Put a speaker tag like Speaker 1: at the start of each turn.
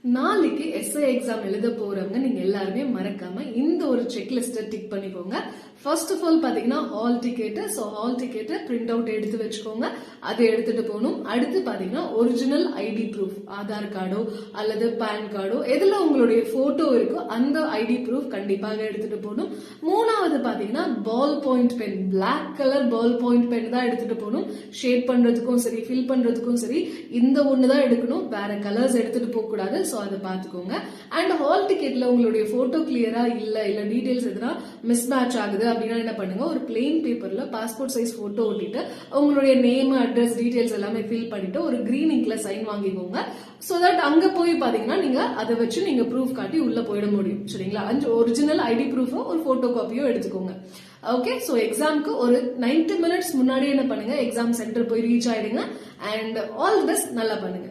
Speaker 1: நாளைக்கு SI exam எழுத போறவங்க நீங்க எல்லாருமே மறக்காம இந்த ஒரு செக்லிஸ்ட டிக் பண்ணிக்கோங்க. ஃபர்ஸ்ட் ஆஃப் ஆல் பாத்தீங்கன்னா hall ticket. So hall ticket print out எடுத்து வச்சுக்கோங்க, அதை எடுத்துட்டு போகணும். அடுத்து பாத்தீங்கன்னா ஒரிஜினல் ஐடி ப்ரூஃப், ஆதார் கார்டோ அல்லது பேன் கார்டோ எதுல உங்களுடைய போட்டோ இருக்கோ அந்த ஐடி ப்ரூஃப் கண்டிப்பாக எடுத்துட்டு போகணும். மூணாவது பாத்தீங்கன்னா ball point pen, black colour ball point pen தான் எடுத்துட்டு போகணும். ஷேட் பண்றதுக்கும் சரி, ஃபில் பண்றதுக்கும் சரி இந்த ஒண்ணுதான் எடுக்கணும், வேற கலர்ஸ் எடுத்துட்டு போக கூடாது. சோ அதை பாத்துக்கோங்க. அண்ட் ஹால் டிக்கெட்ல உங்களுடைய போட்டோ கிளியரா இல்ல டீடைல்ஸ் எதுனா மிஸ் மேட்ச் ஆகுது அப்படின்னா என்ன பண்ணுங்க, ஒரு பிளெயின் பேப்பர்ல பாஸ்போர்ட் சைஸ் போட்டோ ஒட்டிட்டு உங்களுடைய நேம், அட்ரஸ், டீடைல்ஸ் எல்லாமே ஃபில் பண்ணிட்டு ஒரு கிரீன் இங்க்ல சைன் வாங்கிக்கோங்க. சோ தட் அங்க போய் பாத்தீங்கன்னா நீங்க அதை வச்சு நீங்க ப்ரூஃப் காட்டி உள்ள போயிட முடியும். சரிங்களா? ஒரிஜினல் ஐடி ப்ரூஃபோ ஒரு போட்டோ காப்பியோ எடுத்துக்கோங்க. ஓகே, சோ எக்ஸாம்க்கு ஒரு 90 மினிட்ஸ் முன்னாடி என்ன பண்ணுங்க, எக்ஸாம் சென்டர் போய் ரீச் ஆயிடுங்க. அண்ட் ஆல் தி பெஸ்ட், நல்லா பண்ணுங்க.